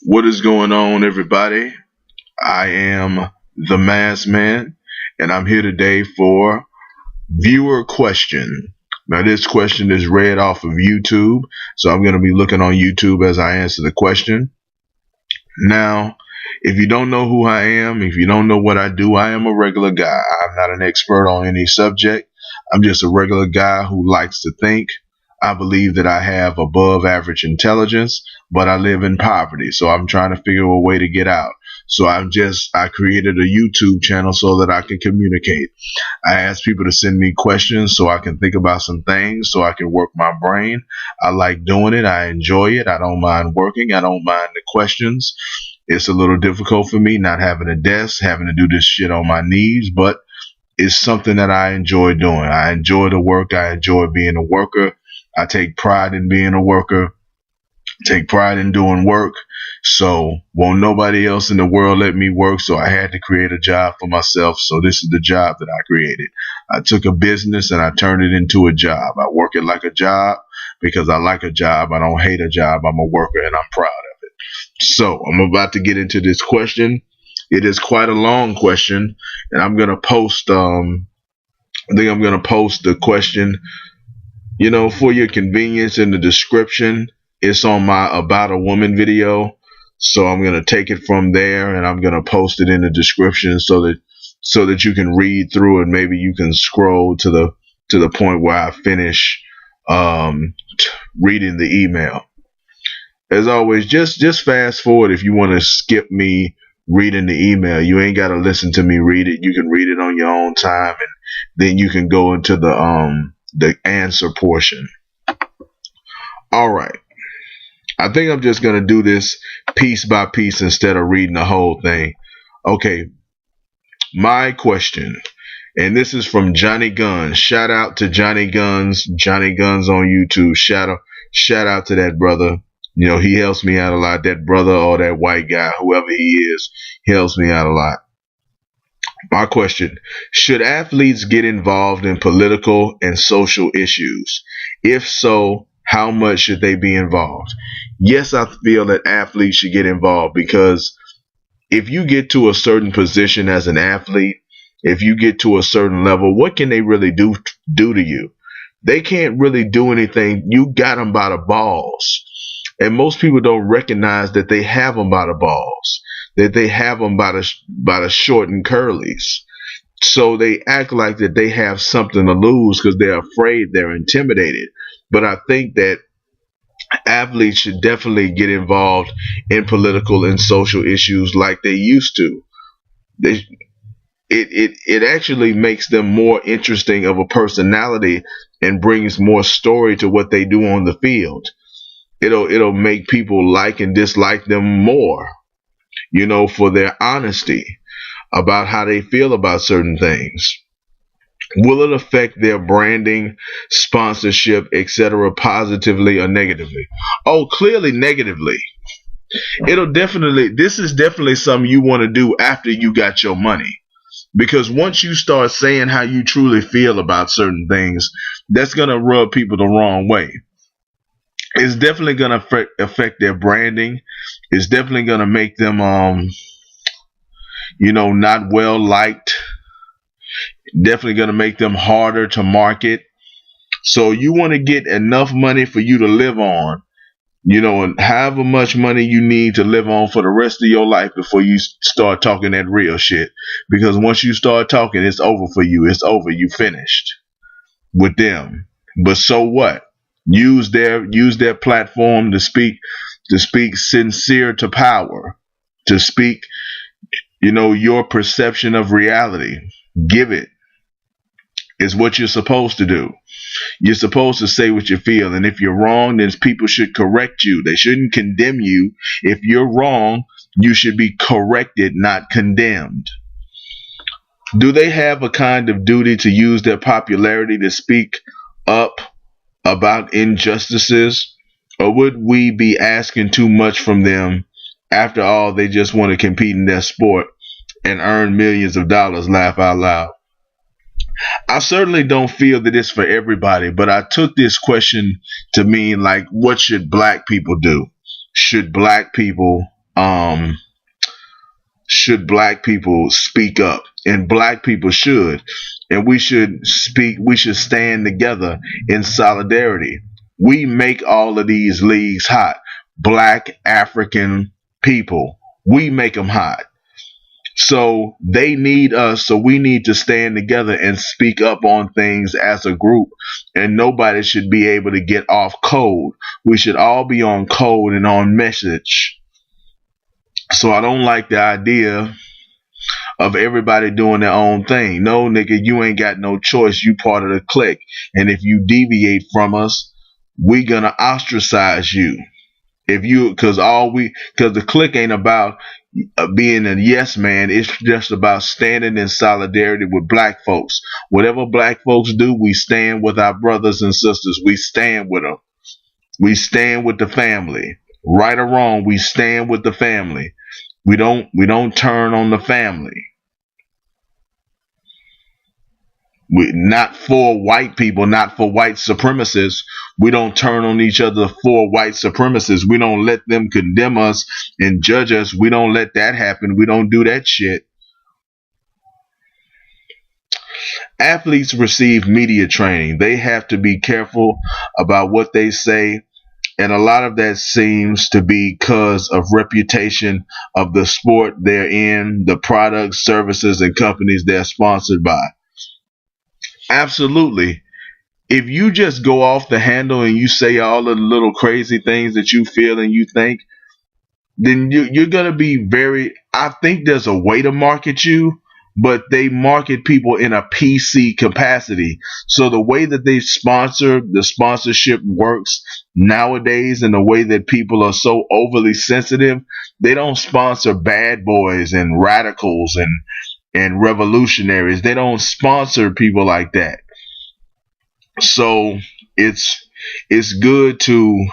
What is going on, everybody? I am the Masked Man, and I'm here today for viewer question. Now, this question is read off of YouTube, so I'm going to be looking on YouTube as I answer the question. Now, if you don't know who I am, if you don't know what I do, I am a regular guy. I'm not an expert on any subject. I'm just a regular guy who likes to think. I believe that I have above average intelligence, but I live in poverty, so I'm trying to figure a way to get out. So I created a YouTube channel so that I can communicate. I ask people to send me questions so I can think about some things, so I can work my brain. I like doing it. I enjoy it. I don't mind working. I don't mind the questions. It's a little difficult for me not having a desk, having to do this shit on my knees, but it's something that I enjoy doing. I enjoy the work. I enjoy being a worker. I take pride in being a worker, take pride in doing work. So won't nobody else in the world let me work, so I had to create a job for myself. So this is the job that I created. I took a business and I turned it into a job. I work it like a job because I like a job. I don't hate a job. I'm a worker and I'm proud of it. So I'm about to get into this question. It is quite a long question, and I'm gonna post I think I'm gonna post the question, for your convenience, in the description. It's on my About a Woman video. So I'm going to take it from there and I'm going to post it in the description so that you can read through it. Maybe you can scroll to the point where I finish reading the email. As always, just fast forward if you want to skip me reading the email. You ain't got to listen to me read it. You can read it on your own time, and then you can go into the answer portion. All right. I think I'm just going to do this piece by piece instead of reading the whole thing. Okay. My question, and this is from Johnny Guns. Shout out to Johnny Guns. Johnny Guns on YouTube. Shout out to that brother. He helps me out a lot. That brother or that white guy, whoever he is, helps me out a lot. My question: should athletes get involved in political and social issues? If so, how much should they be involved? Yes, I feel that athletes should get involved, because if you get to a certain position as an athlete, if you get to a certain level, what can they really do to you? They can't really do anything. You got them by the balls. And most people don't recognize that they have them by the balls, that they have them by the short and curlies. So they act like that they have something to lose because they're afraid, they're intimidated. But I think that athletes should definitely get involved in political and social issues like they used to. It actually makes them more interesting of a personality and brings more story to what they do on the field. It'll make people like and dislike them more, for their honesty about how they feel about certain things. Will it affect their branding, sponsorship, etc., positively or negatively? Oh, clearly negatively. This is definitely something you want to do after you got your money. Because once you start saying how you truly feel about certain things, that's going to rub people the wrong way. It's definitely going to affect their branding. It's definitely going to make them, not well liked. Definitely going to make them harder to market. So you want to get enough money for you to live on, and however much money you need to live on for the rest of your life before you start talking that real shit. Because once you start talking, it's over for you. It's over. You finished with them. But so what? Use their platform to speak sincere to power, to speak, your perception of reality. Give it. It's what you're supposed to do. You're supposed to say what you feel, and if you're wrong, then people should correct you. They shouldn't condemn you. If you're wrong, you should be corrected, not condemned. Do they have a kind of duty to use their popularity to speak up about injustices, or would we be asking too much from them? After all, they just want to compete in their sport and earn millions of dollars. Laugh out loud. I certainly don't feel that it's for everybody, but I took this question to mean, like, what should black people do? Should black people um, should black people speak up, and black people should, and we should speak. We should stand together in solidarity. We make all of these leagues hot. Black African people, we make them hot. So they need us. So we need to stand together and speak up on things as a group. And nobody should be able to get off code. We should all be on code and on message. So I don't like the idea of everybody doing their own thing. No, nigga, you ain't got no choice. You part of the clique. And if you deviate from us, we gonna ostracize you. If you, cause the clique ain't about being a yes man. It's just about standing in solidarity with black folks. Whatever black folks do, we stand with our brothers and sisters. We stand with them. We stand with the family. Right or wrong, we stand with the family. We don't turn on the family. We not for white people, not for white supremacists. We don't turn on each other for white supremacists. We don't let them condemn us and judge us. We don't let that happen. We don't do that shit. Athletes receive media training. They have to be careful about what they say, and a lot of that seems to be because of reputation of the sport they're in, the products, services, and companies they're sponsored by. Absolutely. If you just go off the handle and you say all of the little crazy things that you feel and you think, then you're going to be very. I think there's a way to market you, but they market people in a PC capacity. So the way that the sponsorship works nowadays, and the way that people are so overly sensitive, they don't sponsor bad boys and radicals and revolutionaries. They don't sponsor people like that. So it's good to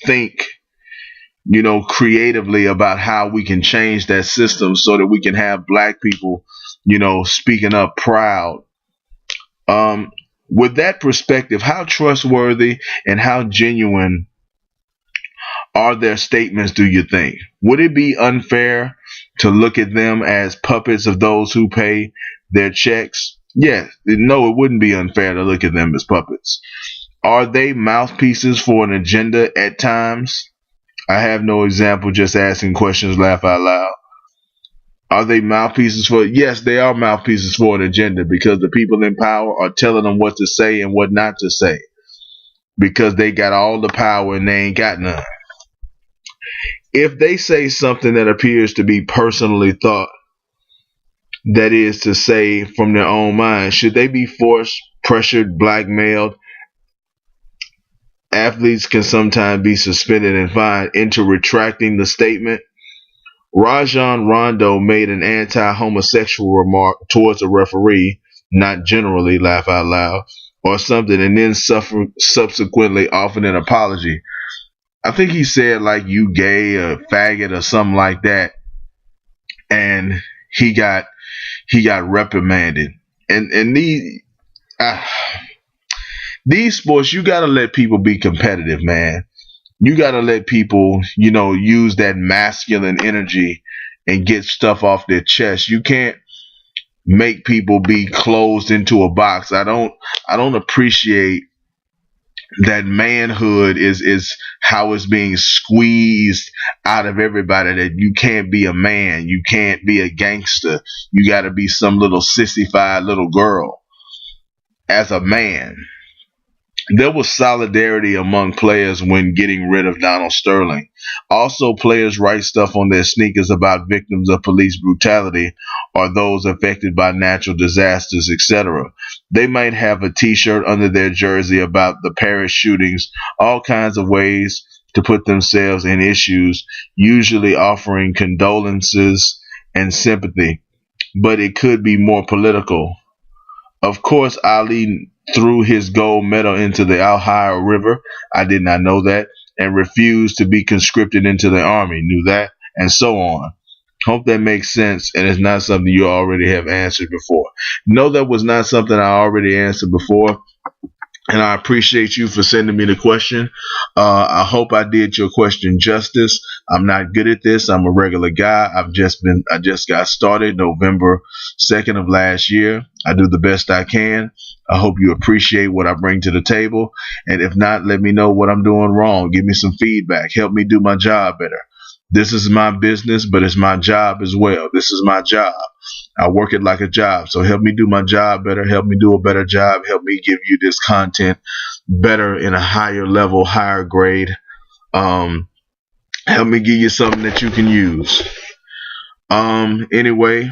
think creatively about how we can change that system so that we can have black people speaking up proud. um with that perspective, how trustworthy and how genuine are their statements, do you think? Would it be unfair to look at them as puppets of those who pay their checks? Yes. No, it wouldn't be unfair to look at them as puppets. Are they mouthpieces for an agenda at times? I have no example, just asking questions, laugh out loud. Are they mouthpieces for? Yes, they are mouthpieces for an agenda, because the people in power are telling them what to say and what not to say, because they got all the power and they ain't got none. If they say something that appears to be personally thought, that is to say, from their own mind, should they be forced, pressured, blackmailed? Athletes can sometimes be suspended and fined into retracting the statement. Rajon Rondo made an anti-homosexual remark towards a referee, not generally, laugh out loud, or something, and then subsequently offered an apology. I think he said like "you gay" or "faggot" or something like that, and he got reprimanded. And uh, these sports, you gotta let people be competitive, man. You gotta let people, use that masculine energy and get stuff off their chest. You can't make people be closed into a box. I don't appreciate that manhood is how it's being squeezed out of everybody, that you can't be a man, you can't be a gangster, you got to be some little sissified little girl as a man. There was solidarity among players when getting rid of Donald Sterling. Also, players write stuff on their sneakers about victims of police brutality or those affected by natural disasters, etc. They might have a t-shirt under their jersey about the Paris shootings, all kinds of ways to put themselves in issues, usually offering condolences and sympathy. But it could be more political. Of course, Ali threw his gold medal into the Ohio River. I did not know that. And refused to be conscripted into the army. Knew that. And so on. Hope that makes sense and it's not something you already have answered before. No, that was not something I already answered before. and I appreciate you for sending me the question. I hope I did your question justice. I'm not good at this. I'm a regular guy. I just got started November 2nd of last year. I do the best I can. I hope you appreciate what I bring to the table. And if not, let me know what I'm doing wrong. Give me some feedback. Help me do my job better. This is my business, but it's my job as well. This is my job. I work it like a job. So help me do my job better. Help me do a better job. Help me give you this content better in a higher level, higher grade. Um, Help me give you something that you can use. Anyway,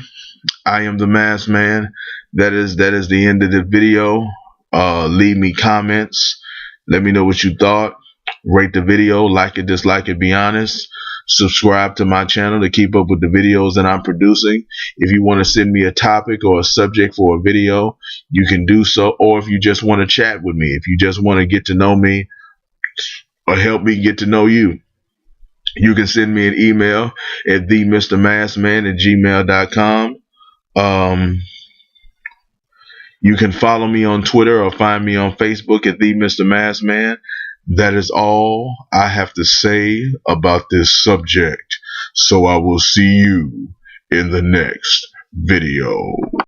I am the Masked Man. That is the end of the video. Leave me comments. Let me know what you thought. Rate the video, like it, dislike it, be honest. Subscribe to my channel to keep up with the videos that I'm producing. If you want to send me a topic or a subject for a video, you can do so. Or if you just want to chat with me, if you just want to get to know me or help me get to know you, you can send me an email at themrmaskman@gmail.com. You can follow me on Twitter or find me on Facebook at TheMrMaskman. That is all I have to say about this subject. So I will see you in the next video.